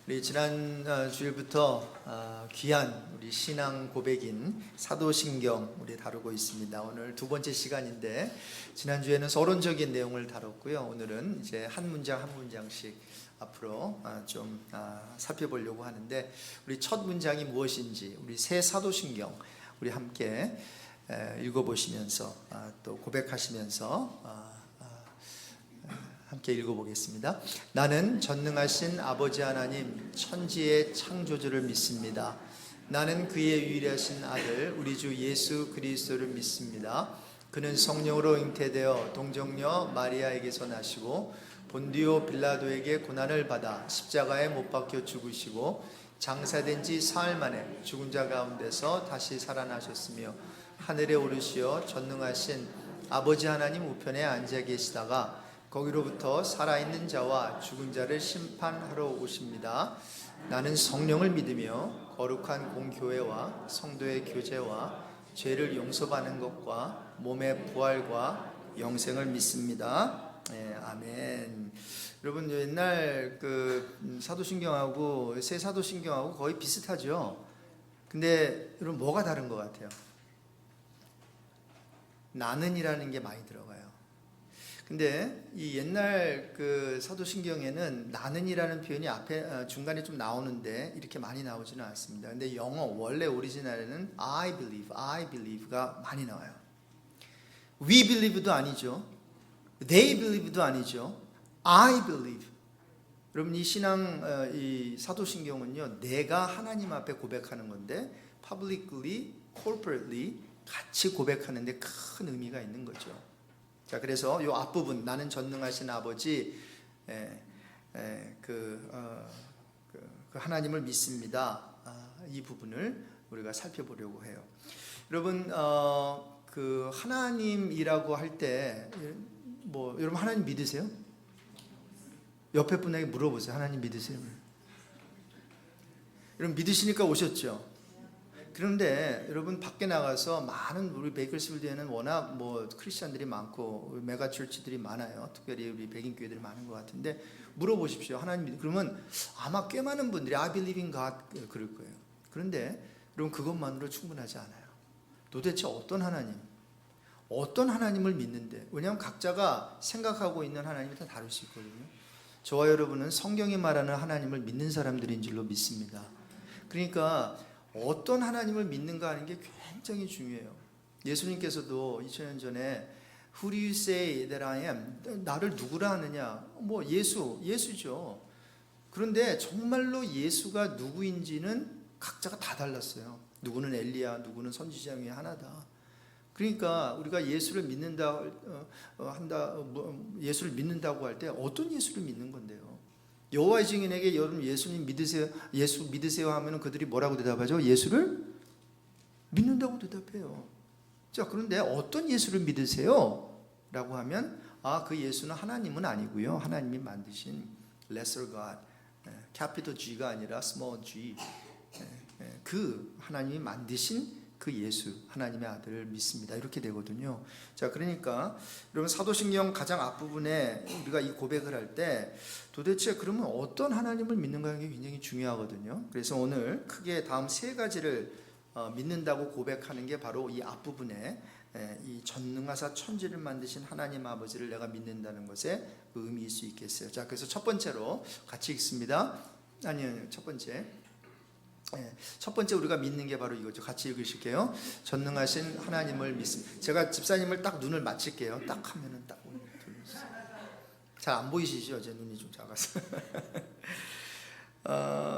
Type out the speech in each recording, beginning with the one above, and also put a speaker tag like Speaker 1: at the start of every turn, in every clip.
Speaker 1: 우리 지난 주일부터 귀한 우리 신앙 고백인 사도신경 우리 다루고 있습니다. 오늘 두 번째 시간인데 지난주에는 서론적인 내용을 다뤘고요. 오늘은 이제 한 문장 한 문장씩 앞으로 좀 살펴보려고 하는데, 우리 첫 문장이 무엇인지 우리 새 사도신경 우리 함께 읽어보시면서 또 고백하시면서 함께 읽어보겠습니다. 나는 전능하신 아버지 하나님 천지의 창조주를 믿습니다. 나는 그의 유일하신 아들 우리 주 예수 그리스도를 믿습니다. 그는 성령으로 잉태되어 동정녀 마리아에게서 나시고 본디오 빌라도에게 고난을 받아 십자가에 못 박혀 죽으시고 장사된 지 사흘 만에 죽은 자 가운데서 다시 살아나셨으며 하늘에 오르시어 전능하신 아버지 하나님 우편에 앉아 계시다가 거기로부터 살아있는 자와 죽은 자를 심판하러 오십니다. 나는 성령을 믿으며 거룩한 공교회와 성도의 교제와 죄를 용서받는 것과 몸의 부활과 영생을 믿습니다. 네, 아멘. 여러분, 옛날 그 사도신경하고 새 사도신경하고 거의 비슷하죠. 근데 여러분, 뭐가 다른 것 같아요? 나는이라는 게 많이 들어가요. 근데 이 옛날 그 사도신경에는 나는이라는 표현이 앞에 중간에 좀 나오는데 이렇게 많이 나오지는 않습니다. 근데 영어 원래 오리지널에는 I believe가 많이 나와요. We believe도 아니죠. They believe도 아니죠. I believe. 여러분, 이 신앙 이 사도신경은요, 내가 하나님 앞에 고백하는 건데 publicly, corporately 같이 고백하는데 큰 의미가 있는 거죠. 자, 그래서 이 앞부분 나는 전능하신 아버지 그 하나님을 믿습니다. 이 부분을 우리가 살펴보려고 해요. 여러분, 그 하나님이라고 할 때 뭐 여러분 하나님 믿으세요? 옆에 분에게 물어보세요. 하나님 믿으세요? 여러분 믿으시니까 오셨죠? 그런데 여러분 밖에 나가서 많은 우리 베이커스필드에는 워낙 뭐 크리스천들이 많고 메가 처치들이 많아요. 특별히 우리 백인 교회들이 많은 것 같은데 물어보십시오. 하나님 그러면 아마 꽤 많은 분들이 I believe in God 그럴 거예요. 그런데 여러분 그것만으로 충분하지 않아요. 도대체 어떤 하나님을 믿는데, 왜냐하면 각자가 생각하고 있는 하나님이 다 다를 수 있거든요. 저와 여러분은 성경이 말하는 하나님을 믿는 사람들인 줄로 믿습니다. 그러니까 어떤 하나님을 믿는가 하는 게 굉장히 중요해요. 예수님께서도 2000년 전에 Who do you say that I am? 나를 누구라 하느냐? 뭐 예수죠. 그런데 정말로 예수가 누구인지는 각자가 다 달랐어요. 누구는 엘리야, 누구는 선지자 중에 하나다. 그러니까 우리가 예수를 예수를 믿는다고 할 때 어떤 예수를 믿는 건데요? 여호와의 증인에게 여러분 예수님 믿으세요? 예수 믿으세요 하면 그들이 뭐라고 대답하죠? 예수를 믿는다고 대답해요. 자, 그런데 어떤 예수를 믿으세요? 라고 하면 그 예수는 하나님은 아니고요. 하나님이 만드신 lesser God, capital G가 아니라 small g, 그 하나님이 만드신 그 예수, 하나님의 아들을 믿습니다. 이렇게 되거든요. 자, 그러니까 여러분 사도신경 가장 앞부분에 우리가 이 고백을 할 때 도대체 그러면 어떤 하나님을 믿는가 하는 게 굉장히 중요하거든요. 그래서 오늘 크게 다음 세 가지를 믿는다고 고백하는 게 바로 이 앞부분에 이 전능하사 천지를 만드신 하나님 아버지를 내가 믿는다는 것에 의미일 수 있겠어요. 자, 그래서 첫 번째로 같이 읽습니다. 아니요, 첫 번째 우리가 믿는 게 바로 이거죠. 같이 읽으실게요. 전능하신 하나님을 믿습니다. 제가 집사님을 딱 눈을 맞힐게요. 딱 하면은 딱 잘 안 보이시죠? 제 눈이 좀 작아서.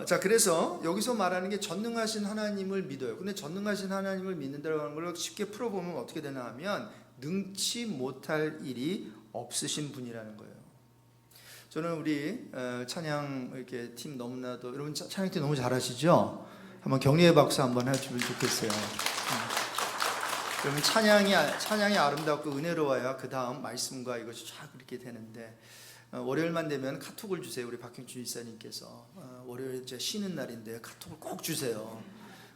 Speaker 1: 자, 그래서 여기서 말하는 게 전능하신 하나님을 믿어요. 근데 전능하신 하나님을 믿는다고 하는 걸 쉽게 풀어보면 어떻게 되나 하면 능치 못할 일이 없으신 분이라는 거예요. 저는 우리 찬양 이렇게 팀 너무나도, 여러분 찬양팀 너무 잘하시죠? 한번 격려의 박수 한번 해주면 좋겠어요. 여러분 찬양이 아름답고 은혜로워야 그 다음 말씀과 이것이 쫙 이렇게 되는데, 월요일만 되면 카톡을 주세요. 우리 박형준 이사님께서 월요일 이제 쉬는 날인데 카톡을 꼭 주세요.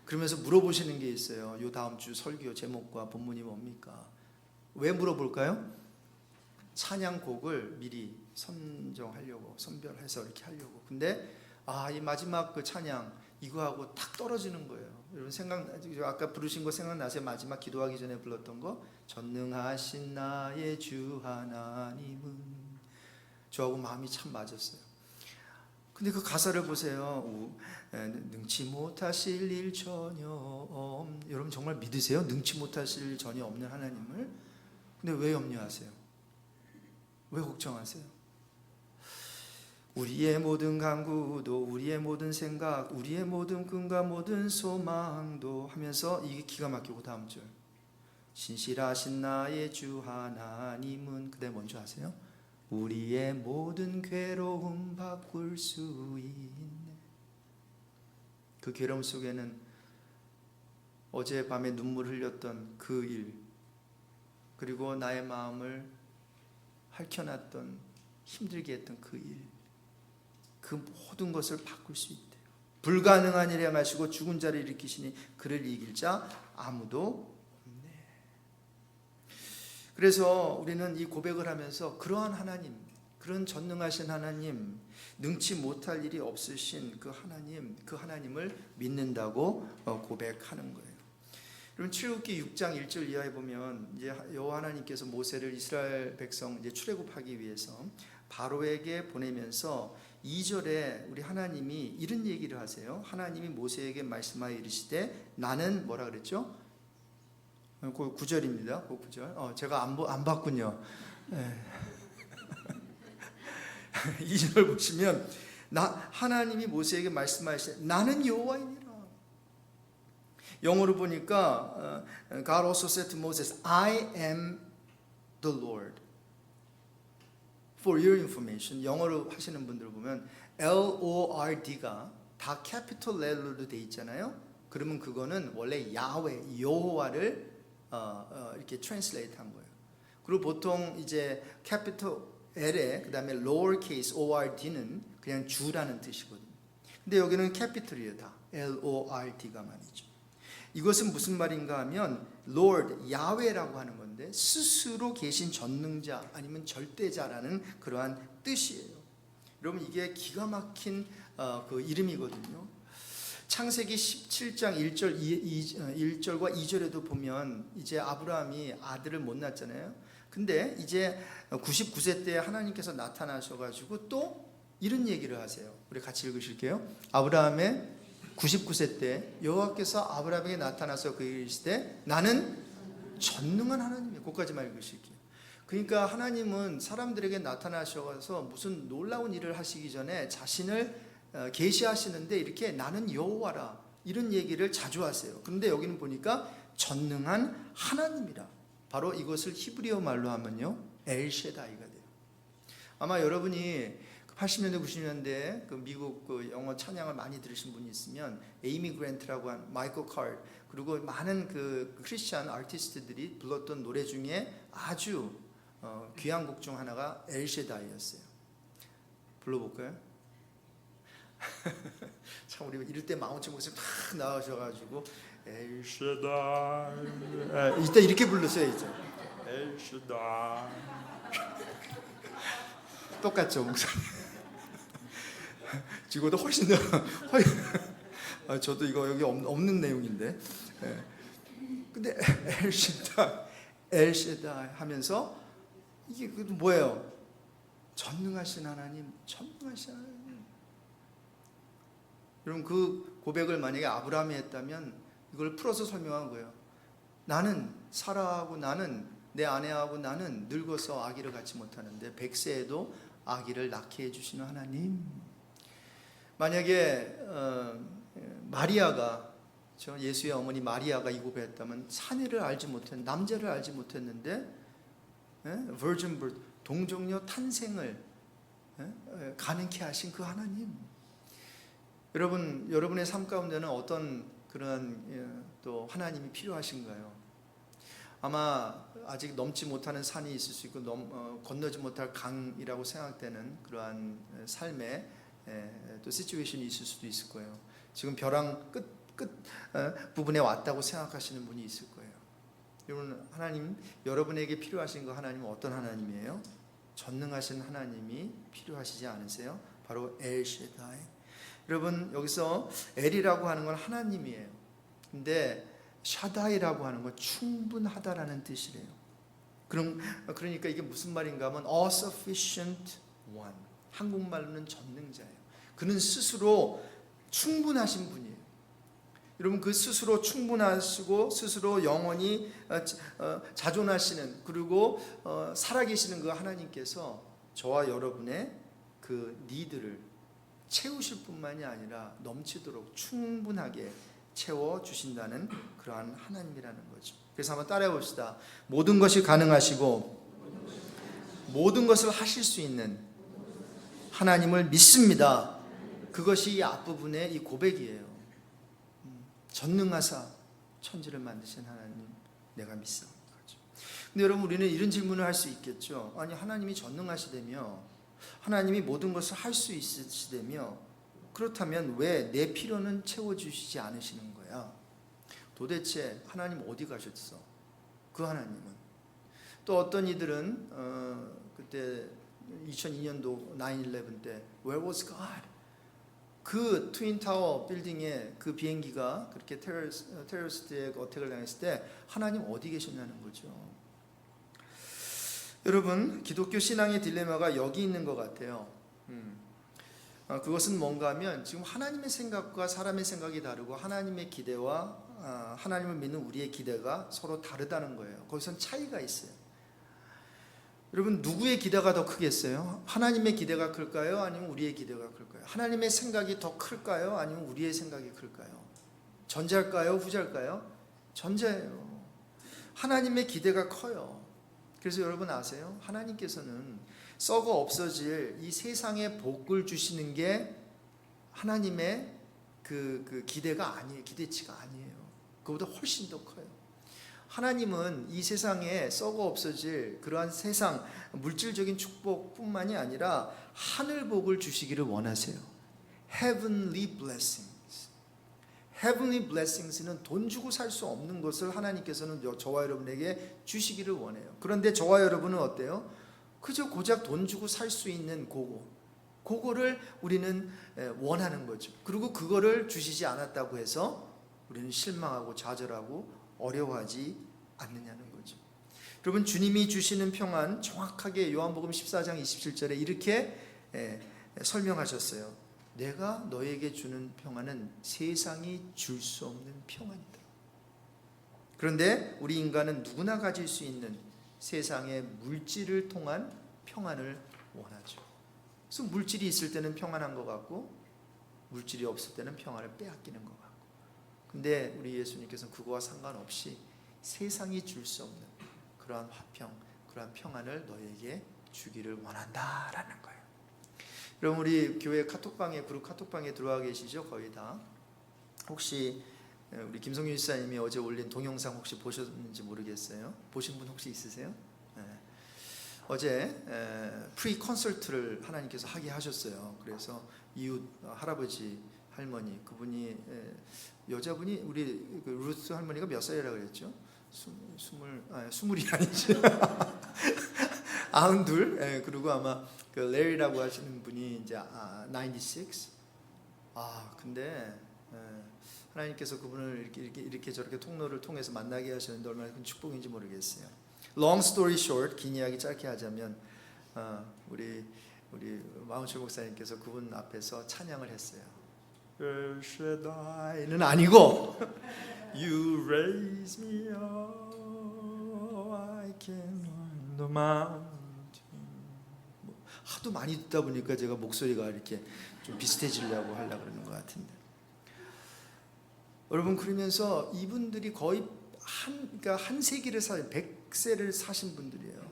Speaker 1: 그러면서 물어보시는 게 있어요. 요 다음 주 설교 제목과 본문이 뭡니까? 왜 물어볼까요? 찬양곡을 미리 선별해서 이렇게 하려고. 근데 이 마지막 그 찬양 이거하고 탁 떨어지는 거예요. 여러분 아까 부르신 거 생각나세요? 마지막 기도하기 전에 불렀던 거, 전능하신 나의 주 하나님은. 저하고 마음이 참 맞았어요. 근데 그 가사를 보세요. 능치 못하실 일 전혀 여러분 정말 믿으세요? 능치 못하실 일 전혀 없는 하나님을? 근데 왜 염려하세요? 왜 걱정하세요? 우리의 모든 간구도, 우리의 모든 생각, 우리의 모든 꿈과 모든 소망도 하면서 이게 기가 막히고, 다음 절, 신실하신 나의 주 하나님은, 그다음에 뭔지 아세요? 우리의 모든 괴로움 바꿀 수 있네. 그 괴로움 속에는 어젯밤에 눈물 흘렸던 그 일, 그리고 나의 마음을 핥혀놨던, 힘들게 했던 그 일, 그 모든 것을 바꿀 수 있대요. 불가능한 일에 행하시고 죽은 자를 일으키시니 그를 이길 자 아무도 없네. 그래서 우리는 이 고백을 하면서 그러한 하나님, 그런 전능하신 하나님, 능치 못할 일이 없으신 그 하나님, 그 하나님을 믿는다고 고백하는 거예요. 여러분 출애굽기 6장 1절 이하에 보면 이제 여호와 하나님께서 모세를 이스라엘 백성 이제 출애굽하기 위해서 바로에게 보내면서 2절에 우리 하나님이 이런 얘기를 하세요. 하나님이 모세에게 말씀하여 이르시되, 나는 뭐라 그랬죠? 그 9절입니다. 그 9절. 제가 안 봤군요. 2절 보시면 하나님이 모세에게 말씀하시되 나는 여호와이니라. 영어로 보니까 God also said to Moses, I am the Lord. For your information, 영어로 하시는 분들 보면 Lord가 다 캐피털 L로 돼 있잖아요. 그러면 그거는 원래 야훼, 여호와를 이렇게 트랜슬레이트 한 거예요. 그리고 보통 이제 캐피털 L에 그다음에 lower case ORD는 그냥 주라는 뜻이거든요. 근데 여기는 캐피털이에요, 다. LORD가 말이죠. 이것은 무슨 말인가 하면 Lord, 야훼라고 하는 건데 스스로 계신 전능자 아니면 절대자라는 그러한 뜻이에요. 여러분 이게 기가 막힌 그 이름이거든요. 창세기 17장 1절과 2절에도 보면 이제 아브라함이 아들을 못 낳았잖아요. 근데 이제 99세 때 하나님께서 나타나셔가지고 또 이런 얘기를 하세요. 우리 같이 읽으실게요. 아브라함의 99세 때 여호와께서 아브라함에게 나타나서 그 이르시되 나는 전능한 하나님이에요. 거기까지만 읽으실게요. 그러니까 하나님은 사람들에게 나타나셔서 무슨 놀라운 일을 하시기 전에 자신을 계시하시는데 이렇게 나는 여호와라 이런 얘기를 자주 하세요. 그런데 여기는 보니까 전능한 하나님이라. 바로 이것을 히브리어 말로 하면요 엘셰다이가 돼요. 아마 여러분이 80년대 90년대 그 미국 그 영어 찬양을 많이 들으신 분이 있으면 에이미 그랜트라고 한 마이클 카드 그리고 많은 그 크리스찬 아티스트들이 불렀던 노래 중에 아주 귀한 곡 중 하나가 엘셰다이였어요. 불러볼까요? 참 우리 이럴 때 마운틴 목소리 팍 나오셔가지고 엘셰다이 이때 이렇게 불렀어요. 이제 엘셰다이 똑같죠 목소리. 지금보다 훨씬 더 저도 이거 여기 없는 내용인데 근데 엘셰다이 하면서 이게 뭐예요? 전능하신 하나님, 전능하신 하나님. 여러분 그 고백을 만약에 아브라함이 했다면 이걸 풀어서 설명한 거예요. 나는 사라하고 나는 내 아내하고 나는 늙어서 아기를 갖지 못하는데 100세에도 아기를 낳게 해주시는 하나님. 만약에 마리아가 예수의 어머니 마리아가 이 고백했다면 사내를 알지 못했는데 남자를 알지 못했는데 virgin birth 동정녀 탄생을 가능케 하신 그 하나님. 여러분의 삶 가운데는 어떤 그런 또 하나님이 필요하신가요? 아마 아직 넘지 못하는 산이 있을 수 있고 건너지 못할 강이라고 생각되는 그러한 삶의 또 시츄에이션이 있을 수도 있을 거예요. 지금 벼랑 끝 부분에 왔다고 생각하시는 분이 있을 거예요. 여러분 하나님, 여러분에게 필요하신 그 하나님은 어떤 하나님이에요? 전능하신 하나님이 필요하시지 않으세요? 바로 엘셰다이. 여러분 여기서 엘이라고 하는 건 하나님이에요. 근데 샤다이라고 하는 건 충분하다라는 뜻이래요. 그러니까 이게 무슨 말인가 하면 all sufficient one. 한국말로는 전능자예요. 그는 스스로 충분하신 분이에요. 여러분 그 스스로 충분하시고 스스로 영원히 자존하시는 그리고 살아계시는 그 하나님께서 저와 여러분의 그 니드를 채우실 뿐만이 아니라 넘치도록 충분하게 채워주신다는 그러한 하나님이라는 거죠. 그래서 한번 따라해 봅시다. 모든 것이 가능하시고 모든 것을 하실 수 있는 하나님을 믿습니다. 그것이 이 앞부분의 이 고백이에요. 전능하사 천지를 만드신 하나님 내가 믿습니다. 근데 여러분 우리는 이런 질문을 할 수 있겠죠. 아니 하나님이 전능하시다며 하나님이 모든 것을 할 수 있으시다며 그렇다면 왜 내 필요는 채워주시지 않으시는 거야? 도대체 하나님 어디 가셨어? 그 하나님은. 또 어떤 이들은 그때 2002년도 9/11 때 Where was God? 그 트윈타워 빌딩에 그 비행기가 그렇게 테러리스트의 어택을 당했을 때 하나님 어디 계셨냐는 거죠. 여러분 기독교 신앙의 딜레마가 여기 있는 것 같아요. 그것은 뭔가 하면 지금 하나님의 생각과 사람의 생각이 다르고 하나님의 기대와 하나님을 믿는 우리의 기대가 서로 다르다는 거예요. 거기선 차이가 있어요. 여러분 누구의 기대가 더 크겠어요? 하나님의 기대가 클까요? 아니면 우리의 기대가 클까요? 하나님의 생각이 더 클까요? 아니면 우리의 생각이 클까요? 전자일까요? 후자일까요? 전자예요. 하나님의 기대가 커요. 그래서 여러분 아세요? 하나님께서는 썩어 없어질 이 세상에 복을 주시는 게 하나님의 그 기대가 아니에요. 기대치가 아니에요. 그보다 훨씬 더 커요. 하나님은 이 세상에 썩어 없어질 그러한 세상 물질적인 축복뿐만이 아니라 하늘 복을 주시기를 원하세요. Heavenly blessings. Heavenly blessings는 돈 주고 살 수 없는 것을 하나님께서는 저와 여러분에게 주시기를 원해요. 그런데 저와 여러분은 어때요? 그저 고작 돈 주고 살 수 있는 그거를 우리는 원하는 거죠. 그리고 그거를 주시지 않았다고 해서 우리는 실망하고 좌절하고 어려워하지 않느냐는 거죠. 여러분 주님이 주시는 평안 정확하게 요한복음 14장 27절에 이렇게 설명하셨어요. 내가 너에게 주는 평안은 세상이 줄 수 없는 평안이다. 그런데 우리 인간은 누구나 가질 수 있는 세상의 물질을 통한 평안을 원하죠. 그래서 물질이 있을 때는 평안한 것 같고 물질이 없을 때는 평안을 빼앗기는 것 같고. 근데 우리 예수님께서는 그거와 상관없이 세상이 줄 수 없는 그러한 화평, 그러한 평안을 너에게 주기를 원한다라는 거예요. 여러분 우리 교회 카톡방에 그룹 카톡방에 들어와 계시죠? 거의 다. 혹시 우리 김성윤 지사님이 어제 올린 동영상 혹시 보셨는지 모르겠어요. 보신 분 혹시 있으세요? 어제 프리 콘서트를 하나님께서 하게 하셨어요. 그래서 이웃 할아버지 할머니 그분이 여자분이 우리 그 루스 할머니가 몇 살이라고 그랬죠? 스물이 아니지 92. 그리고 아마 그 레리라고 하시는 분이 이제 96. 근데 하나님께서 그분을 이렇게 저렇게 통로를 통해서 만나게 하셨는데 얼마나 큰 축복인지 모르겠어요. Long story short, 긴 이야기 짧게 하자면 우리 마운철 목사님께서 그분 앞에서 찬양을 했어요. El Shaddai는 아니고 You raise me up, I can climb the mountain. 하도 많이 듣다 보니까 제가 목소리가 이렇게 좀 비슷해지려고 하려고 그러는 것 같은데. 여러분 그러면서 이분들이 거의 한 세기를 100세를 사신 분들이에요.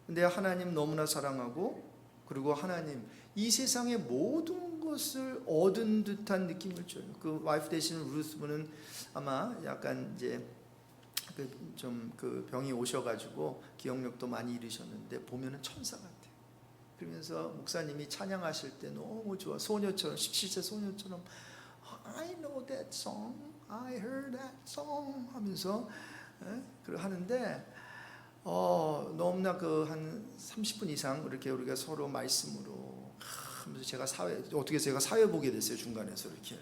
Speaker 1: 근데 하나님 너무나 사랑하고 그리고 하나님 이 세상의 모든 것을 얻은 듯한 느낌을 줘요. 그 와이프 되시는 루스 분은 아마 약간 이제 그 병이 오셔가지고 기억력도 많이 잃으셨는데 보면은 천사 같아요. 그러면서 목사님이 찬양하실 때 너무 좋아. 소녀처럼 17세 소녀처럼 I know that song, I heard that song 하면서 하는데 너무나 그 한 30분 이상 이렇게 우리가 서로 말씀으로 하면서 제가 어떻게 해서 제가 사회 보게 됐어요. 중간에서 이렇게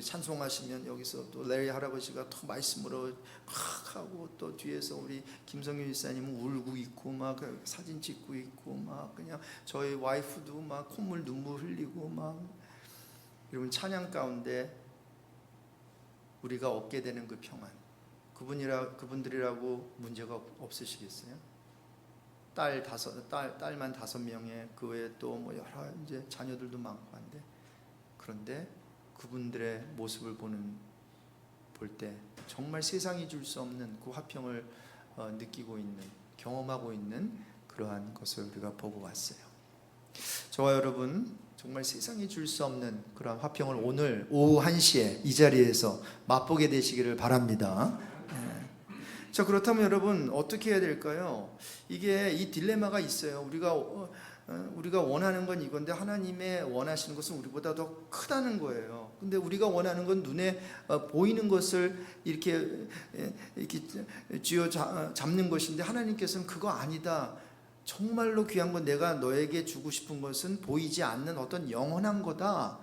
Speaker 1: 찬송하시면 여기서 또 레리 할아버지가 또 말씀으로 막 하고, 또 뒤에서 우리 김성윤 일사님은 울고 있고 막 사진 찍고 있고 막 그냥 저희 와이프도 막 콧물 눈물 흘리고 막. 여러분, 찬양 가운데 우리가 얻게 되는 그 평안, 그분들이라고 문제가 없으시겠어요? 딸만 5명에 그 외에 또 뭐 여러 이제 자녀들도 많고 한데, 그런데 그분들의 모습을 볼 때 정말 세상이 줄 수 없는 그 화평을 느끼고 있는, 경험하고 있는 그러한 것을 우리가 보고 왔어요. 저와 여러분, 정말 세상이 줄 수 없는 그런 화평을 오늘 오후 1시에 이 자리에서 맛보게 되시기를 바랍니다. 자, 그렇다면 여러분 어떻게 해야 될까요? 이 딜레마가 있어요. 우리가 원하는 건 이건데 하나님의 원하시는 것은 우리보다 더 크다는 거예요. 근데 우리가 원하는 건 눈에 보이는 것을 이렇게 쥐어 잡는 것인데, 하나님께서는 그거 아니다. 정말로 귀한 건, 내가 너에게 주고 싶은 것은 보이지 않는 어떤 영원한 거다,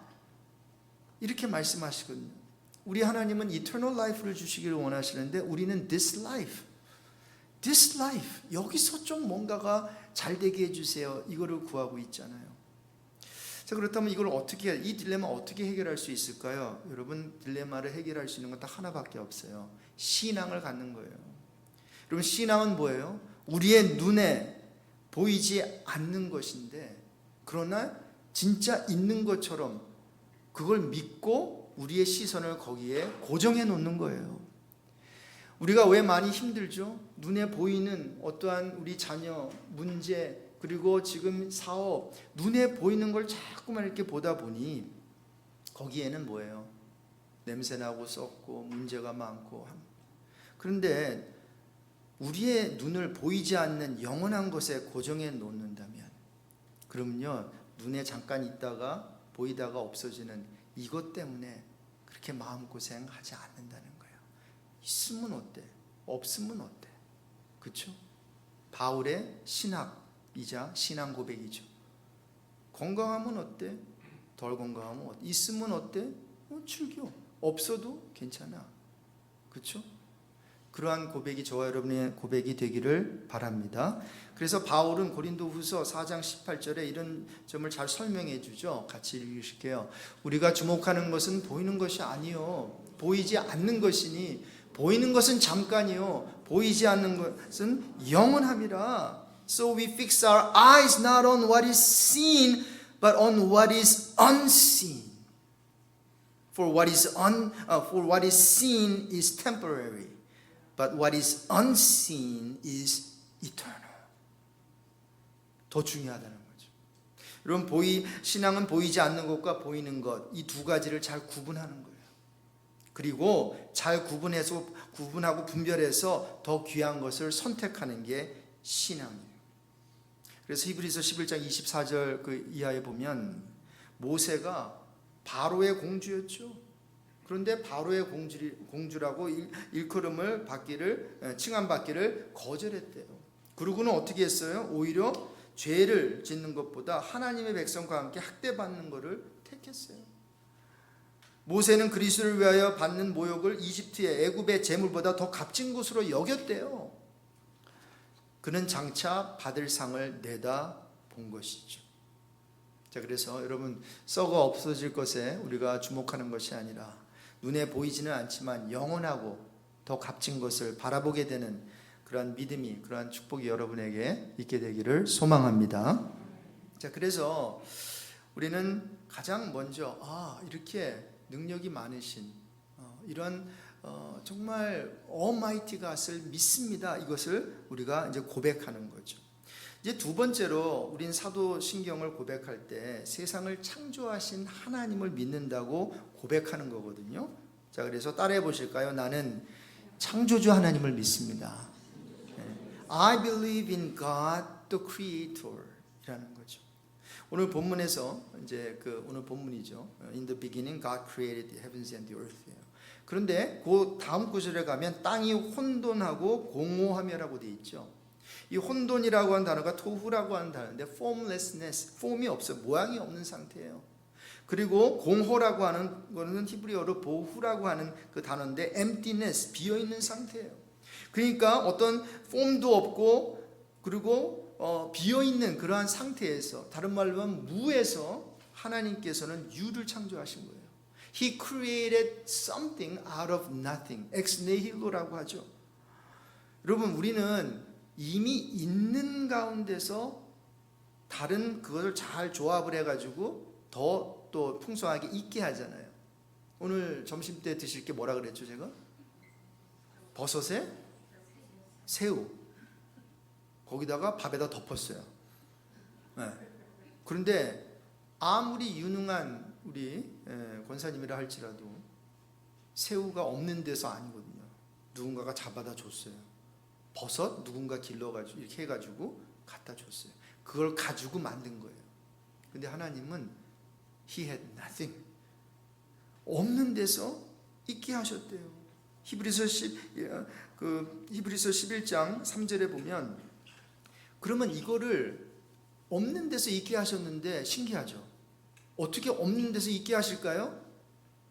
Speaker 1: 이렇게 말씀하시거든요. 우리 하나님은 eternal life를 주시기를 원하시는데 우리는 this life, 여기서 좀 뭔가가 잘 되게 해주세요, 이거를 구하고 있잖아요. 자, 그렇다면 이 딜레마 어떻게 해결할 수 있을까요? 여러분, 딜레마를 해결할 수 있는 건 딱 하나밖에 없어요. 신앙을 갖는 거예요. 여러분, 신앙은 뭐예요? 우리의 눈에 보이지 않는 것인데, 그러나 진짜 있는 것처럼 그걸 믿고 우리의 시선을 거기에 고정해 놓는 거예요. 우리가 왜 많이 힘들죠? 눈에 보이는 어떠한 우리 자녀, 문제, 그리고 지금 사업, 눈에 보이는 걸 자꾸만 이렇게 보다 보니 거기에는 뭐예요? 냄새나고 썩고 문제가 많고. 그런데 우리의 눈을 보이지 않는 영원한 것에 고정해 놓는다면, 그러면요, 눈에 잠깐 있다가 보이다가 없어지는 이것 때문에 그렇게 마음고생하지 않는다는 거예요. 있으면 어때? 없으면 어때? 그렇죠? 바울의 신학이자 신앙 고백이죠. 건강하면 어때? 덜 건강하면 어때? 있으면 어때? 즐겨. 없어도 괜찮아. 그렇죠? 그러한 고백이 저와 여러분의 고백이 되기를 바랍니다. 그래서 바울은 고린도후서 4장 18절에 이런 점을 잘 설명해 주죠. 같이 읽으실게요. 우리가 주목하는 것은 보이는 것이 아니요, 보이지 않는 것이니, 보이는 것은 잠깐이요, 보이지 않는 것은 영원함이라. So we fix our eyes not on what is seen, but on what is unseen. For what is seen is temporary, but what is unseen is eternal. 더 중요하다는 거죠. 여러분, 신앙은 보이지 않는 것과 보이는 것, 이 두 가지를 잘 구분하는 거예요. 그리고 잘 구분하고 분별해서 더 귀한 것을 선택하는 게 신앙이에요. 그래서 히브리서 11장 24절 그 이하에 보면, 모세가 바로의 공주였죠. 그런데 바로의 공주라고 일컬음을 칭함받기를 거절했대요. 그러고는 어떻게 했어요? 오히려 죄를 짓는 것보다 하나님의 백성과 함께 학대받는 것을 택했어요. 모세는 그리스도를 위하여 받는 모욕을 이집트의 애굽의 재물보다 더 값진 것으로 여겼대요. 그는 장차 받을 상을 내다본 것이죠. 자, 그래서 여러분, 썩어 없어질 것에 우리가 주목하는 것이 아니라 눈에 보이지는 않지만 영원하고 더 값진 것을 바라보게 되는 그러한 믿음이, 그러한 축복이 여러분에게 있게 되기를 소망합니다. 자, 그래서 우리는 가장 먼저 이렇게 능력이 많으신 이런 정말 Almighty God을 믿습니다, 이것을 우리가 이제 고백하는 거죠. 이제 두 번째로 우린 사도신경을 고백할 때 세상을 창조하신 하나님을 믿는다고 고백하는 거거든요. 자, 그래서 따라해 보실까요? 나는 창조주 하나님을 믿습니다. I believe in God the Creator 이라는 거죠. 오늘 본문에서 이제 오늘 본문이죠. In the beginning God created the heavens and the earth. 그런데 그 다음 구절에 가면 땅이 혼돈하고 공허하며라고 되어 있죠. 이 혼돈이라고 하는 단어가 토후라고 하는 단어인데 formlessness, 폼이 없어요. 모양이 없는 상태예요. 그리고 공허라고 하는 거는 히브리어로 보후라고 하는 그 단어인데 emptiness, 비어있는 상태예요. 그러니까 어떤 폼도 없고 그리고 비어있는 그러한 상태에서, 다른 말로 하면 무에서 하나님께서는 유를 창조하신 거예요. He created something out of nothing. ex nihillo라고 하죠. 여러분, 우리는 이미 있는 가운데서 다른 그것을 잘 조합을 해가지고 더 또 풍성하게 있게 하잖아요. 오늘 점심 때 드실 게 뭐라 그랬죠, 제가? 버섯에 새우. 거기다가 밥에다 덮었어요. 네. 그런데 아무리 유능한 우리 권사님이라 할지라도 새우가 없는 데서 아니거든요. 누군가가 잡아다 줬어요. 버섯 누군가 길러가지고 이렇게 해가지고 갖다 줬어요. 그걸 가지고 만든 거예요. 근데 하나님은 He had nothing. 없는 데서 있게 하셨대요. 히브리서 11장 3절에 보면, 그러면 이거를 없는 데서 있게 하셨는데 신기하죠. 어떻게 없는 데서 있게 하실까요?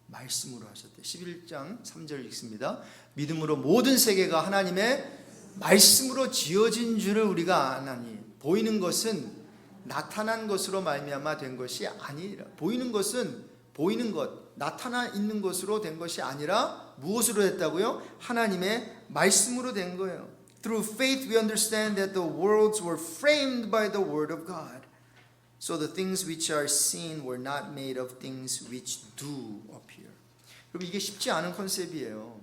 Speaker 1: 말씀으로 하셨대요. 11장 3절 읽습니다. 믿음으로 모든 세계가 하나님의 말씀으로 지어진 줄을 우리가 아나니, 보이는 것은 나타난 것으로 말미암아 된 것이 아니라, 보이는 것은 보이는 것, 나타나 있는 것으로 된 것이 아니라 무엇으로 됐다고요? 하나님의 말씀으로 된 거예요. Through faith we understand that the worlds were framed by the word of God. So the things which are seen were not made of things which do appear. 여러분, 이게 쉽지 않은 컨셉이에요.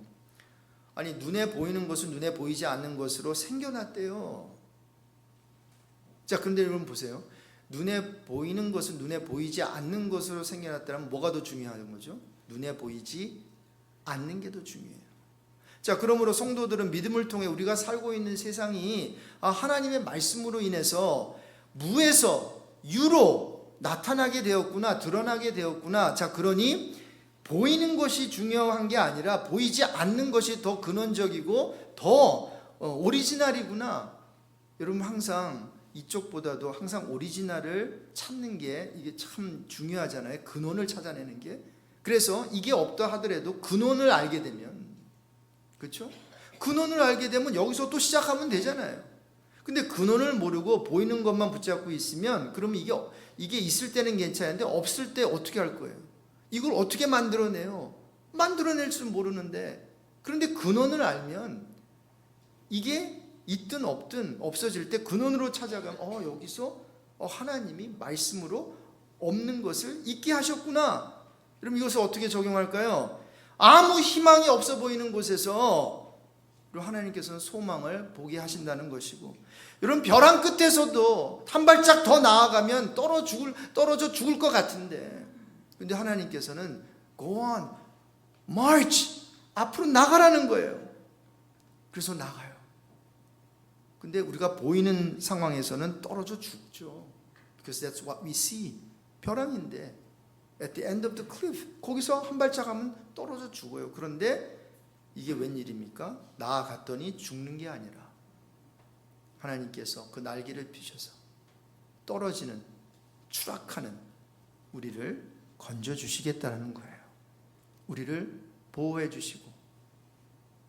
Speaker 1: 아니, 눈에 보이는 것은 눈에 보이지 않는 것으로 생겨났대요. 자, 그런데 여러분 보세요. 눈에 보이는 것은 눈에 보이지 않는 것으로 생겨났다면 뭐가 더 중요한 거죠? 눈에 보이지 않는 게 더 중요해요. 자, 그러므로 성도들은 믿음을 통해 우리가 살고 있는 세상이 하나님의 말씀으로 인해서 무에서 유로 나타나게 되었구나, 드러나게 되었구나. 자, 그러니 보이는 것이 중요한 게 아니라 보이지 않는 것이 더 근원적이고 더 오리지널이구나. 여러분, 항상 이쪽보다도 항상 오리지널을 찾는 게 이게 참 중요하잖아요. 근원을 찾아내는 게. 그래서 이게 없다 하더라도 근원을 알게 되면, 그렇죠? 근원을 알게 되면 여기서 또 시작하면 되잖아요. 근데 근원을 모르고 보이는 것만 붙잡고 있으면, 그러면 이게 있을 때는 괜찮은데 없을 때 어떻게 할 거예요? 이걸 어떻게 만들어내요? 만들어낼 줄 모르는데. 그런데 근원을 알면 이게 있든 없든 없어질 때 근원으로 찾아가면 여기서 하나님이 말씀으로 없는 것을 있게 하셨구나. 그럼 이것을 어떻게 적용할까요? 아무 희망이 없어 보이는 곳에서 하나님께서는 소망을 보게 하신다는 것이고, 여러분, 벼랑 끝에서도 한 발짝 더 나아가면 떨어져 죽을 것 같은데, 근데 하나님께서는 Go on, march, 앞으로 나가라는 거예요. 그래서 나가요. 근데 우리가 보이는 상황에서는 떨어져 죽죠. Because that's what we see. 벼랑인데 at the end of the cliff, 거기서 한 발짝 하면 떨어져 죽어요. 그런데 이게 웬일입니까? 나아갔더니 죽는 게 아니라 하나님께서 그 날개를 펴셔서 떨어지는, 추락하는 우리를 건져주시겠다는 거예요. 우리를 보호해 주시고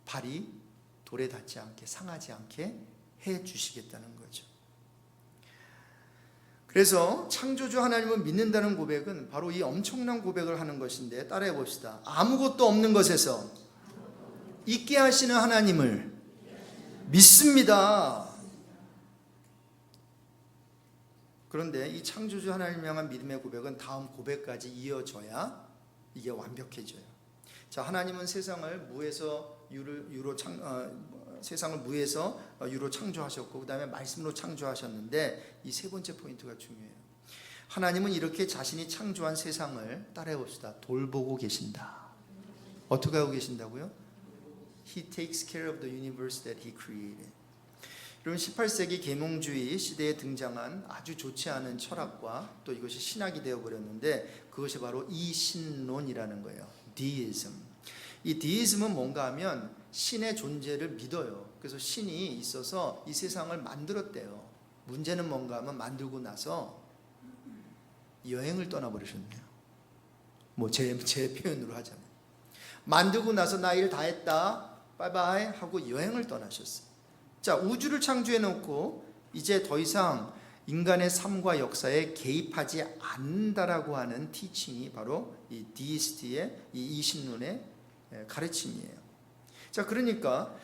Speaker 1: 발이 돌에 닿지 않게, 상하지 않게 해 주시겠다는 거죠. 그래서 창조주 하나님을 믿는다는 고백은 바로 이 엄청난 고백을 하는 것인데, 따라해 봅시다. 아무것도 없는 것에서 있게 하시는 하나님을 믿습니다. 그런데 이 창조주 하나님을 향한 믿음의 고백은 다음 고백까지 이어져야 이게 완벽해져요. 자, 하나님은 세상을 무에서 세상을 무에서 유로 창조하셨고, 그 다음에 말씀으로 창조하셨는데, 이 세 번째 포인트가 중요해요. 하나님은 이렇게 자신이 창조한 세상을, 따라해 봅시다, 돌보고 계신다. 어떻게 하고 계신다고요? He takes care of the universe that He created. 여러분, 18세기 계몽주의 시대에 등장한 아주 좋지 않은 철학과 또 이것이 신학이 되어버렸는데, 그것이 바로 이신론이라는 거예요. Deism. 이 디이즘은 뭔가 하면 신의 존재를 믿어요. 그래서 신이 있어서 이 세상을 만들었대요. 문제는 뭔가 하면 만들고 나서 여행을 떠나버리셨네요. 뭐 제 표현으로 하자면 만들고 나서 나 일 다 했다 바이바이 하고 여행을 떠나셨어요. 자, 우주를 창조해 놓고 이제 더 이상 인간의 삶과 역사에 개입하지 않는다라고 하는 티칭이 바로 이 디이스트의 이 이신론의 가르침이에요. 자, 그러니까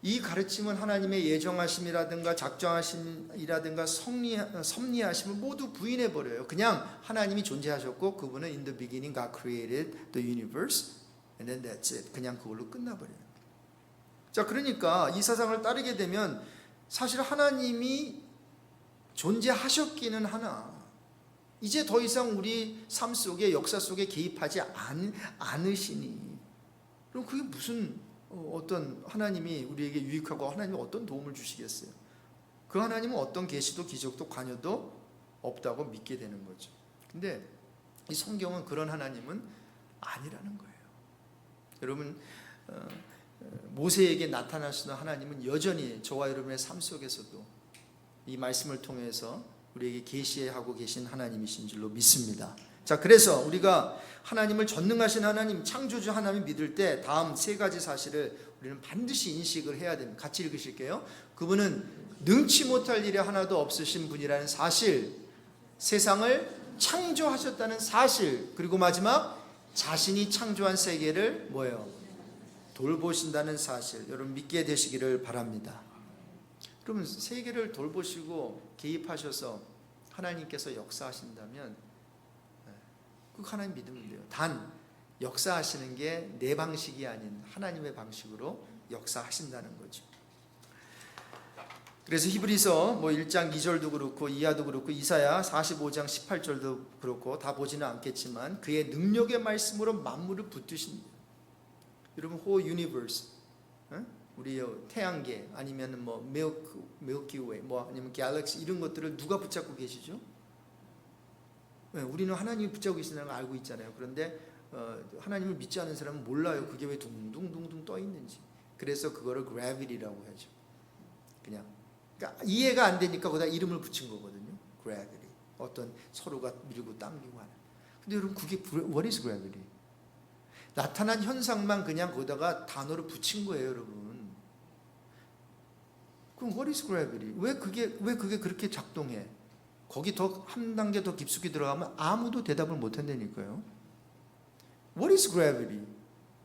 Speaker 1: 이 가르침은 하나님의 예정하심이라든가 작정하심이라든가 섭리하심을 모두 부인해 버려요. 그냥 하나님이 존재하셨고 그분은 in the beginning God created the universe and then that's it. 그냥 그걸로 끝나버려요. 자, 그러니까 이 사상을 따르게 되면 사실 하나님이 존재하셨기는 하나 이제 더 이상 우리 삶 속에 역사 속에 개입하지 않으시니 그럼 그게 무슨 어떤 하나님이 우리에게 유익하고 하나님이 어떤 도움을 주시겠어요? 그 하나님은 어떤 계시도 기적도 관여도 없다고 믿게 되는 거죠. 근데 이 성경은 그런 하나님은 아니라는 거예요. 여러분 모세에게 나타나시는 하나님은 여전히 저와 여러분의 삶 속에서도 이 말씀을 통해서 우리에게 계시하고 계신 하나님이신 줄로 믿습니다. 자, 그래서 우리가 하나님을 전능하신 하나님, 창조주 하나님 믿을 때 다음 세 가지 사실을 우리는 반드시 인식을 해야 됩니다. 같이 읽으실게요. 그분은 능치 못할 일이 하나도 없으신 분이라는 사실, 세상을 창조하셨다는 사실, 그리고 마지막 자신이 창조한 세계를 뭐예요? 돌보신다는 사실, 여러분 믿게 되시기를 바랍니다. 여러분 세계를 돌보시고 개입하셔서 하나님께서 역사하신다면 그 하나님 믿으면 돼요. 단 역사하시는 게 내 방식이 아닌 하나님의 방식으로 역사하신다는 거죠. 그래서 히브리서 1장 2절도 그렇고 이하도 그렇고 이사야 45장 18절도 그렇고 다 보지는 않겠지만 그의 능력의 말씀으로 만물을 붙드신다. 여러분 호 유니버스, 우리 태양계 아니면 밀키웨이 아니면 갤럭시 이런 것들을 누가 붙잡고 계시죠? 우리는 하나님이 붙잡고 계신다는 걸 알고 있잖아요. 그런데 하나님을 믿지 않는 사람은 몰라요. 그게 왜 둥둥둥둥 떠 있는지. 그래서 그거를 gravity라고 하죠. 그러니까 이해가 안 되니까 거기다 이름을 붙인 거거든요. gravity. 어떤 서로가 밀고 당기고 하는. 근데 여러분 그게 what is gravity? 나타난 현상만 그냥 거기다가 단어를 붙인 거예요, 여러분. 그럼 what is gravity? 왜 그게 그렇게 작동해? 거기 더 한 단계 더 깊숙이 들어가면 아무도 대답을 못 한다니까요. What is gravity?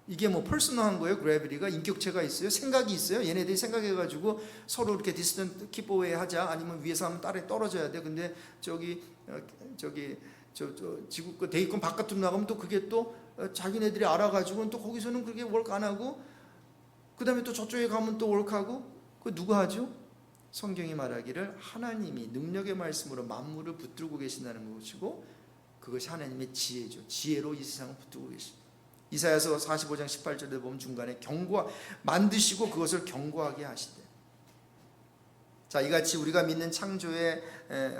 Speaker 1: 이게 퍼스널한 거예요. gravity가 인격체가 있어요. 생각이 있어요. 얘네들이 생각해가지고 서로 이렇게 distant keep away 하자. 아니면 위에서 하면 딸에 떨어져야 돼. 근데 저기 지구 대기권 바깥으로 나가면 또 그게 또 자기네들이 알아가지고 또 거기서는 그렇게 work 안 하고 그 다음에 또 저쪽에 가면 또 work하고 그 누가 하죠? 성경이 말하기를 하나님이 능력의 말씀으로 만물을 붙들고 계신다는 것이고 그것이 하나님의 지혜죠. 지혜로 이 세상을 붙들고 계십니다. 이사야서 45장 18절에 보면 중간에 만드시고 그것을 견고하게 하시대. 자, 이같이 우리가 믿는 창조의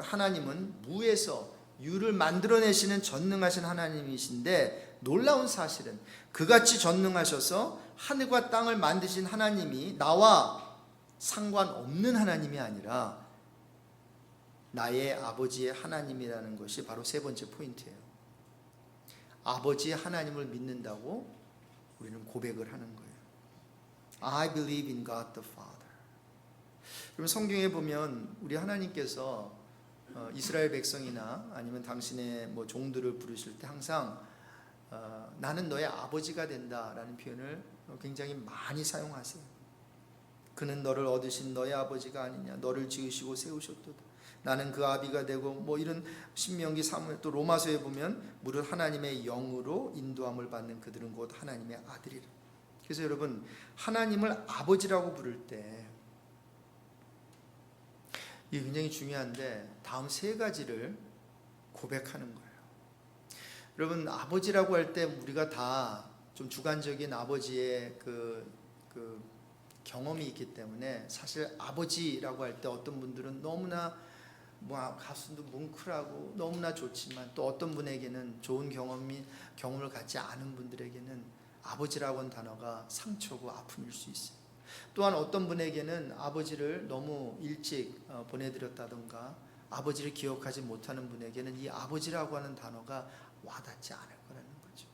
Speaker 1: 하나님은 무에서 유를 만들어내시는 전능하신 하나님이신데 놀라운 사실은 그같이 전능하셔서 하늘과 땅을 만드신 하나님이 나와 상관없는 하나님이 아니라 나의 아버지의 하나님이라는 것이 바로 세 번째 포인트예요. 아버지의 하나님을 믿는다고 우리는 고백을 하는 거예요. I believe in God the Father. 그럼 성경에 보면 우리 하나님께서 이스라엘 백성이나 아니면 당신의 종들을 부르실 때 항상 나는 너의 아버지가 된다라는 표현을 굉장히 많이 사용하세요. 그는 너를 얻으신 너의 아버지가 아니냐, 너를 지으시고 세우셨도다. 나는 그 아비가 되고 이런 신명기 사무엘 또 로마서에 보면 무릇 하나님의 영으로 인도함을 받는 그들은 곧 하나님의 아들이라. 그래서 여러분 하나님을 아버지라고 부를 때 이게 굉장히 중요한데 다음 세 가지를 고백하는 거예요. 여러분 아버지라고 할 때 우리가 다 좀 주관적인 아버지의 그 경험이 있기 때문에 사실 아버지라고 할 때 어떤 분들은 너무나 가슴도 뭉클하고 너무나 좋지만 또 어떤 분에게는 좋은 경험을 갖지 않은 분들에게는 아버지라고 하는 단어가 상처고 아픔일 수 있어요. 또한 어떤 분에게는 아버지를 너무 일찍 보내드렸다던가 아버지를 기억하지 못하는 분에게는 이 아버지라고 하는 단어가 와닿지 않을 거라는 거죠.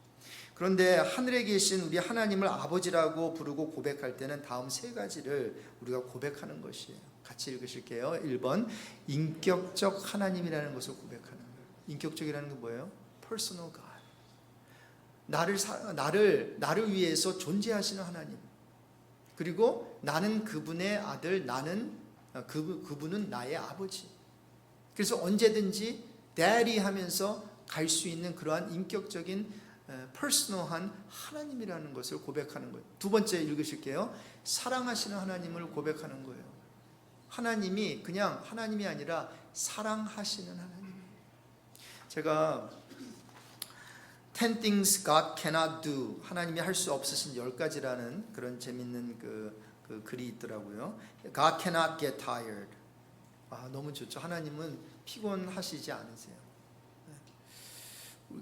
Speaker 1: 그런데 하늘에 계신 우리 하나님을 아버지라고 부르고 고백할 때는 다음 세 가지를 우리가 고백하는 것이에요. 같이 읽으실게요. 1번, 인격적 하나님이라는 것을 고백하는 거예요. 인격적이라는 게 뭐예요? Personal God. 나를 위해서 존재하시는 하나님. 그리고 나는 그분의 아들, 그분은 나의 아버지. 그래서 언제든지 daddy 하면서 갈 수 있는 그러한 인격적인 퍼스널한 하나님이라는 것을 고백하는 거예요. 두 번째 읽으실게요. 사랑하시는 하나님을 고백하는 거예요. 하나님이 그냥 하나님이 아니라 사랑하시는 하나님. 제가 10 things God cannot do, 하나님이 할 수 없으신 10가지라는 그런 재밌는 그 글이 있더라고요. God cannot get tired. 너무 좋죠. 하나님은 피곤하시지 않으세요.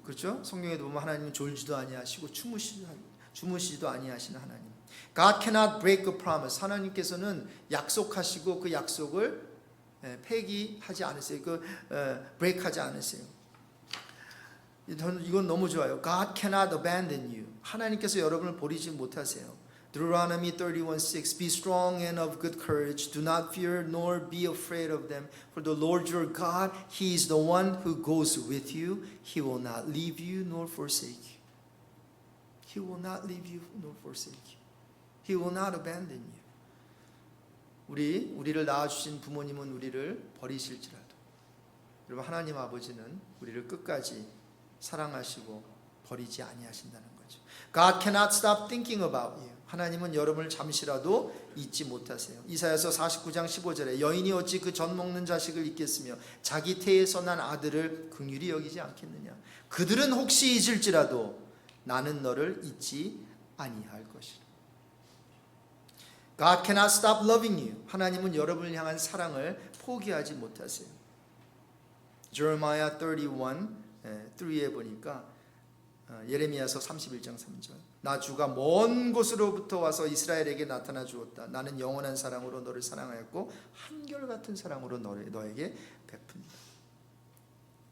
Speaker 1: 그렇죠? 성경에도 보면 하나님은 졸지도 아니하시고 주무시지도 아니하시는 하나님. God cannot break a promise. 하나님께서는 약속하시고 그 약속을 폐기하지 않으세요. break하지 않으세요. 이건 너무 좋아요. God cannot abandon you. 하나님께서 여러분을 버리지 못하세요. Deuteronomy 31:6 Be strong and of good courage. Do not fear nor be afraid of them. For the Lord your God, He is the one who goes with you. He will not leave you nor forsake you. He will not leave you nor forsake you. He will not abandon you. 우리를 낳아주신 부모님은 우리를 버리실지라도 여러분 하나님 아버지는 우리를 끝까지 사랑하시고 버리지 아니하신다는 거죠. God cannot stop thinking about you. 하나님은 여러분을 잠시라도 잊지 못하세요. 이사야서 49장 15절에 여인이 어찌 그 젖 먹는 자식을 잊겠으며 자기 태에서 난 아들을 긍휼히 여기지 않겠느냐. 그들은 혹시 잊을지라도 나는 너를 잊지 아니할 것이라. God cannot stop loving you. 하나님은 여러분을 향한 사랑을 포기하지 못하세요. Jeremiah 31:3에 보니까 예레미야서 31장 3절 나 주가 먼 곳으로부터 와서 이스라엘에게 나타나 주었다. 나는 영원한 사랑으로 너를 사랑하였고 한결같은 사랑으로 너에게 베푼다.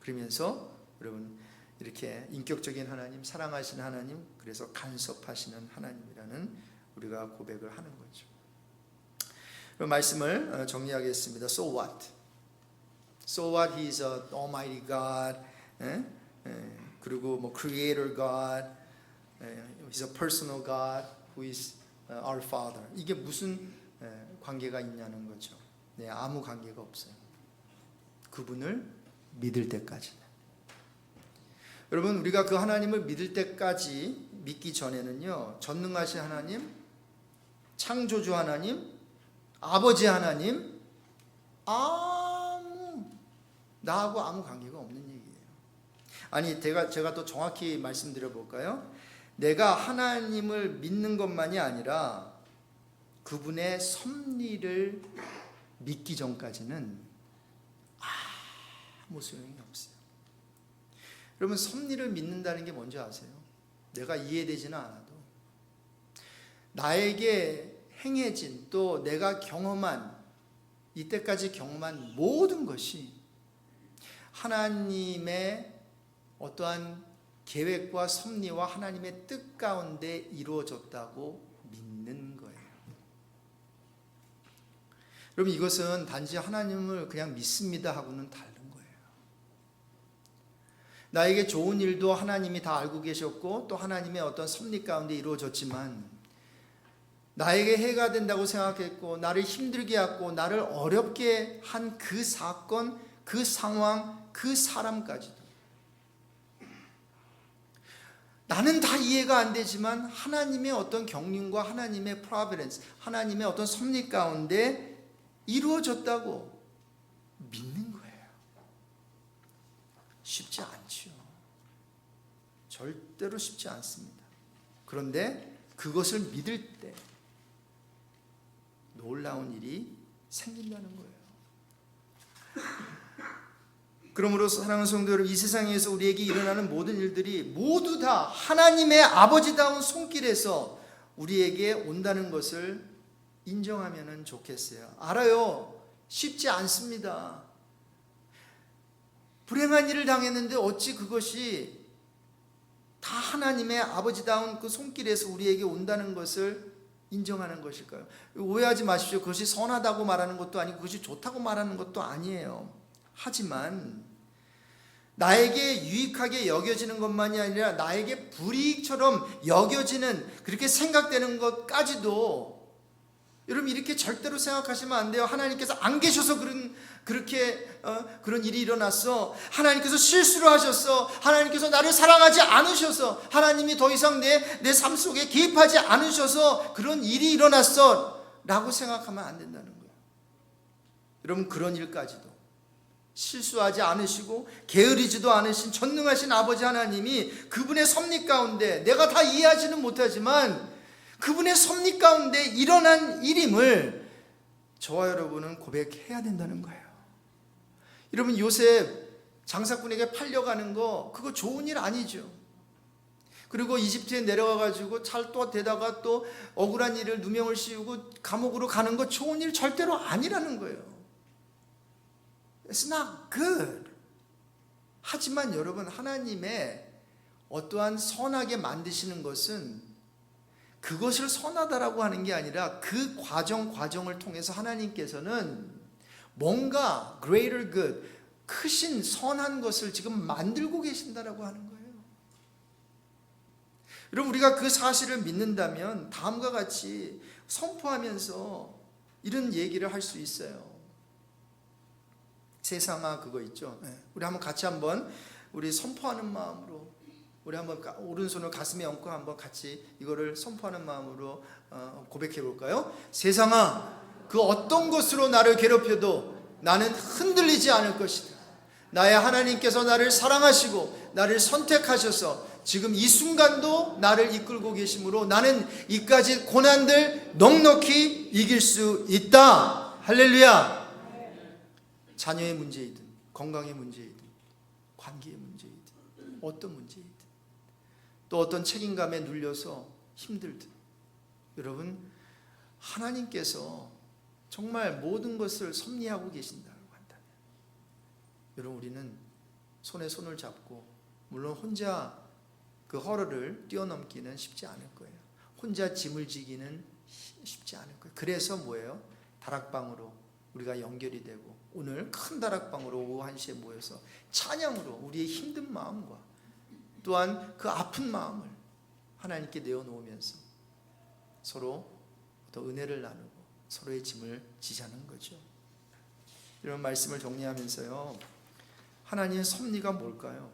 Speaker 1: 그러면서 여러분 이렇게 인격적인 하나님, 사랑하시는 하나님, 그래서 간섭하시는 하나님이라는 우리가 고백을 하는 거죠. 그럼 말씀을 정리하겠습니다. So what? So what? He is an almighty God. 그리고 뭐 creator God, he's a personal God who is our father. 이게 무슨 관계가 있냐는 거죠. 네, 아무 관계가 없어요. 그분을 믿을 때까지. 여러분 우리가 그 하나님을 믿을 때까지 믿기 전에는요, 전능하신 하나님, 창조주 하나님, 아버지 하나님, 나하고 아무 관계가 없는 얘기예요. 아니 제가 또 정확히 말씀드려 볼까요? 내가 하나님을 믿는 것만이 아니라 그분의 섭리를 믿기 전까지는 아무 소용이 없어요. 여러분 섭리를 믿는다는 게 뭔지 아세요? 내가 이해되지는 않아도 나에게 행해진 또 내가 경험한 이때까지 경험한 모든 것이 하나님의 어떠한 계획과 섭리와 하나님의 뜻 가운데 이루어졌다고 믿는 거예요. 여러분 이것은 단지 하나님을 그냥 믿습니다 하고는 다른 거예요. 나에게 좋은 일도 하나님이 다 알고 계셨고 또 하나님의 어떤 섭리 가운데 이루어졌지만 나에게 해가 된다고 생각했고 나를 힘들게 했고 나를 어렵게 한 그 사건, 그 상황, 그 사람까지도 나는 다 이해가 안 되지만 하나님의 어떤 경륜과 하나님의 providence, 하나님의 어떤 섭리 가운데 이루어졌다고 믿는 거예요. 쉽지 않죠. 절대로 쉽지 않습니다. 그런데 그것을 믿을 때 놀라운 일이 생긴다는 거예요. 그러므로 사랑하는 성도 여러분, 이 세상에서 우리에게 일어나는 모든 일들이 모두 다 하나님의 아버지다운 손길에서 우리에게 온다는 것을 인정하면 좋겠어요. 알아요. 쉽지 않습니다. 불행한 일을 당했는데 어찌 그것이 다 하나님의 아버지다운 그 손길에서 우리에게 온다는 것을 인정하는 것일까요? 오해하지 마십시오. 그것이 선하다고 말하는 것도 아니고 그것이 좋다고 말하는 것도 아니에요. 하지만 나에게 유익하게 여겨지는 것만이 아니라 나에게 불이익처럼 여겨지는, 그렇게 생각되는 것까지도 여러분 이렇게 절대로 생각하시면 안 돼요. 하나님께서 안 계셔서 그런 일이 일어났어. 하나님께서 실수를 하셨어. 하나님께서 나를 사랑하지 않으셔서, 하나님이 더 이상 내 삶 속에 개입하지 않으셔서 그런 일이 일어났어 라고 생각하면 안 된다는 거예요. 여러분, 그런 일까지도 실수하지 않으시고 게으르지도 않으신 전능하신 아버지 하나님이 그분의 섭리 가운데, 내가 다 이해하지는 못하지만 그분의 섭리 가운데 일어난 일임을 저와 여러분은 고백해야 된다는 거예요. 여러분, 요셉 장사꾼에게 팔려가는 거, 그거 좋은 일 아니죠. 그리고 이집트에 내려가가지고 찰도되다가 또 억울한 일을 누명을 씌우고 감옥으로 가는 거 좋은 일 절대로 아니라는 거예요. It's not good. 하지만 여러분, 하나님의 어떠한 선하게 만드시는 것은 그것을 선하다라고 하는 게 아니라 그 과정을 통해서 하나님께서는 뭔가 greater good, 크신 선한 것을 지금 만들고 계신다라고 하는 거예요. 여러분, 우리가 그 사실을 믿는다면 다음과 같이 선포하면서 이런 얘기를 할 수 있어요. 세상아, 그거 있죠. 우리 한번 같이 우리 선포하는 마음으로, 우리 한번 오른손을 가슴에 얹고 한번 같이 이거를 선포하는 마음으로 고백해 볼까요? 세상아, 그 어떤 것으로 나를 괴롭혀도 나는 흔들리지 않을 것이다. 나의 하나님께서 나를 사랑하시고 나를 선택하셔서 지금 이 순간도 나를 이끌고 계시므로 나는 이까지 고난들 넉넉히 이길 수 있다. 할렐루야. 자녀의 문제이든 건강의 문제이든 관계의 문제이든 어떤 문제이든 또 어떤 책임감에 눌려서 힘들든, 여러분, 하나님께서 정말 모든 것을 섭리하고 계신다고 한다면 여러분, 우리는 손에 손을 잡고, 물론 혼자 그 허러를 뛰어넘기는 쉽지 않을 거예요. 혼자 짐을 지기는 쉽지 않을 거예요. 그래서 뭐예요? 다락방으로 우리가 연결이 되고 오늘 큰 다락방으로 오후 1시에 모여서 찬양으로 우리의 힘든 마음과 또한 그 아픈 마음을 하나님께 내어놓으면서 서로 더 은혜를 나누고 서로의 짐을 지자는 거죠. 이런 말씀을 정리하면서요, 하나님의 섭리가 뭘까요?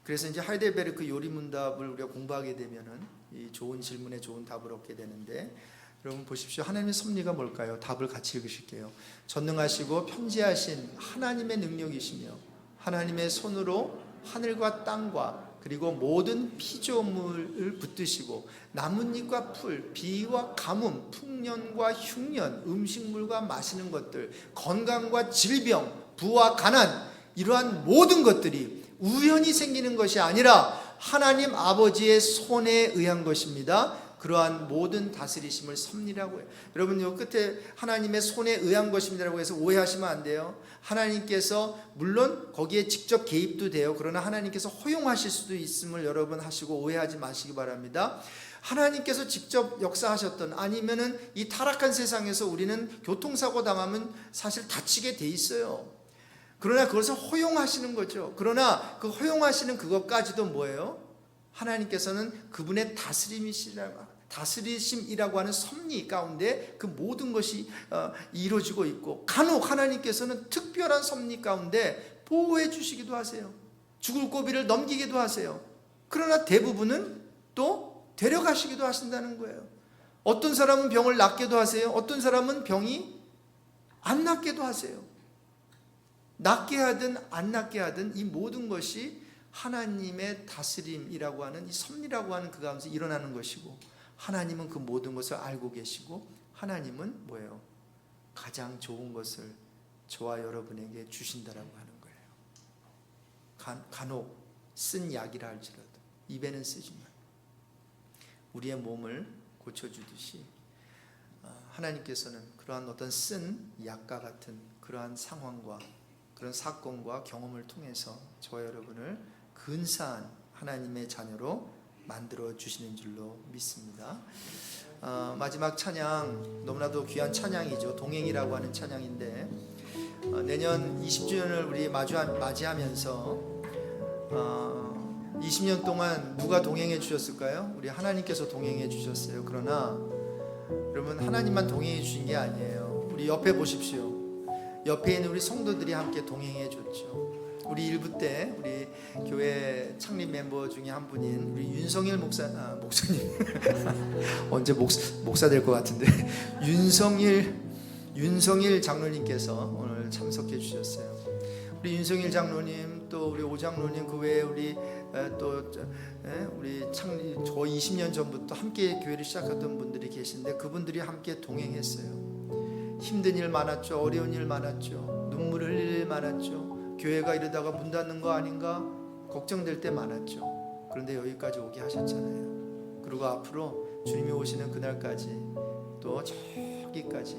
Speaker 1: 그래서 이제 하이델베르크 요리문답을 우리가 공부하게 되면은 이 좋은 질문에 좋은 답을 얻게 되는데, 여러분 보십시오. 하나님의 섭리가 뭘까요? 답을 같이 읽으실게요. 전능하시고 편지하신 하나님의 능력이시며 하나님의 손으로 하늘과 땅과 그리고 모든 피조물을 붙드시고 나뭇잎과 풀, 비와 가뭄, 풍년과 흉년, 음식물과 마시는 것들, 건강과 질병, 부와 가난, 이러한 모든 것들이 우연히 생기는 것이 아니라 하나님 아버지의 손에 의한 것입니다. 그러한 모든 다스리심을 섭리라고 해요. 여러분, 요 끝에 하나님의 손에 의한 것입니다라고 해서 오해하시면 안 돼요. 하나님께서 물론 거기에 직접 개입도 돼요. 그러나 하나님께서 허용하실 수도 있음을 여러분 하시고 오해하지 마시기 바랍니다. 하나님께서 직접 역사하셨던, 아니면은 이 타락한 세상에서 우리는 교통사고 당하면 사실 다치게 돼 있어요. 그러나 그것을 허용하시는 거죠. 그러나 그 허용하시는 그것까지도 뭐예요? 하나님께서는 그분의 다스리심이라고 하는 섭리 가운데 그 모든 것이 이루어지고 있고, 간혹 하나님께서는 특별한 섭리 가운데 보호해 주시기도 하세요. 죽을 고비를 넘기기도 하세요. 그러나 대부분은 또 데려가시기도 하신다는 거예요. 어떤 사람은 병을 낫게도 하세요. 어떤 사람은 병이 안 낫게도 하세요. 낫게 하든 안 낫게 하든 이 모든 것이 하나님의 다스림이라고 하는 이 섭리라고 하는 그 가운데서 일어나는 것이고, 하나님은 그 모든 것을 알고 계시고, 하나님은 뭐예요? 가장 좋은 것을 저와 여러분에게 주신다라고 하는 거예요. 간혹 쓴 약이라 할지라도 입에는 쓰지만 우리의 몸을 고쳐주듯이 하나님께서는 그러한 어떤 쓴 약과 같은 그러한 상황과 그런 사건과 경험을 통해서 저와 여러분을 근사한 하나님의 자녀로 만들어 주시는 줄로 믿습니다. 마지막 찬양, 너무나도 귀한 찬양이죠. 동행이라고 하는 찬양인데 내년 20주년을 우리 맞이하면서 20년 동안 누가 동행해 주셨을까요? 우리 하나님께서 동행해 주셨어요. 그러나 여러분, 하나님만 동행해 주신 게 아니에요. 우리 옆에 보십시오. 옆에 있는 우리 성도들이 함께 동행해 줬죠. 우리 일부 때 우리 교회 창립 멤버 중에 한 분인 우리 윤성일 목사님 언제 목사 될 것 같은데 윤성일 장로님께서 오늘 참석해 주셨어요. 우리 윤성일 장로님, 또 우리 오 장로님, 그 외에 우리 창립 저 20년 전부터 함께 교회를 시작했던 분들이 계신데 그분들이 함께 동행했어요. 힘든 일 많았죠. 어려운 일 많았죠. 눈물을 흘릴 일 많았죠. 교회가 이러다가 문 닫는 거 아닌가 걱정될 때 많았죠. 그런데 여기까지 오게 하셨잖아요. 그리고 앞으로 주님이 오시는 그날까지 또 저기까지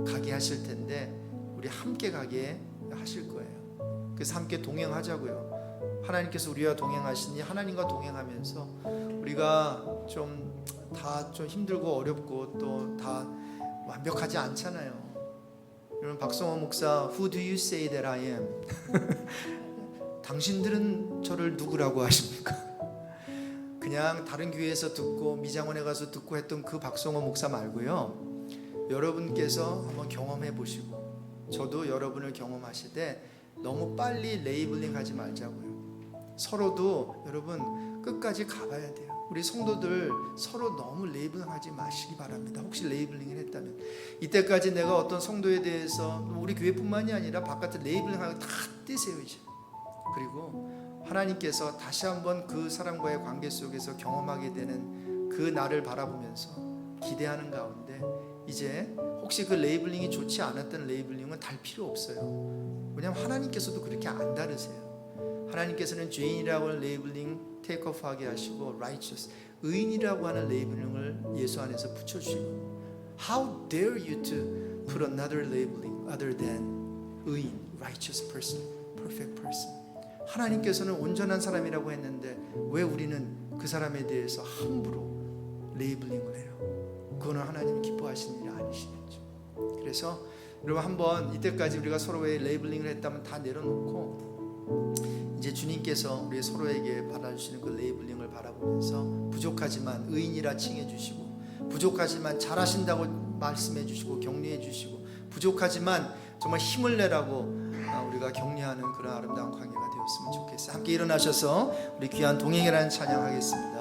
Speaker 1: 가게 하실 텐데 우리 함께 가게 하실 거예요. 그래서 함께 동행하자고요. 하나님께서 우리와 동행하시니 하나님과 동행하면서 우리가 좀 힘들고 어렵고 또 다 완벽하지 않잖아요. 여러분, 박성호 목사 Who do you say that I am? 당신들은 저를 누구라고 하십니까? 그냥 다른 교회에서 듣고 미장원에 가서 듣고 했던 그 박성호 목사 말고요, 여러분께서 한번 경험해 보시고 저도 여러분을 경험하시되 너무 빨리 레이블링 하지 말자고요. 서로도 여러분 끝까지 가봐야 돼요. 우리 성도들 서로 너무 레이블링하지 마시기 바랍니다. 혹시 레이블링을 했다면 이때까지 내가 어떤 성도에 대해서 우리 교회뿐만이 아니라 바깥에 레이블링하고 다 떼세요 이제. 그리고 하나님께서 다시 한번 그 사람과의 관계 속에서 경험하게 되는 그 날을 바라보면서 기대하는 가운데 이제 혹시 그 레이블링이 좋지 않았던 레이블링은 달 필요 없어요. 왜냐하면 하나님께서도 그렇게 안 다르세요. 하나님께서는 죄인이라고 하는 레이블링 테이크오프하게 하시고 righteous, 의인이라고 하는 레이블링을 예수 안에서 붙여주시고 How dare you to put another labeling other than 의인, righteous person, perfect person. 하나님께서는 온전한 사람이라고 했는데 왜 우리는 그 사람에 대해서 함부로 레이블링을 해요? 그거는 하나님이 기뻐하시는 일이 아니시겠죠. 그래서 여러분, 한번 이때까지 우리가 서로의 레이블링을 했다면 다 내려놓고 이제 주님께서 우리 서로에게 받아주시는 그 레이블링을 바라보면서 부족하지만 의인이라 칭해 주시고, 부족하지만 잘하신다고 말씀해 주시고 격려해 주시고, 부족하지만 정말 힘을 내라고 우리가 격려하는 그런 아름다운 관계가 되었으면 좋겠어요. 함께 일어나셔서 우리 귀한 동행이라는 찬양하겠습니다.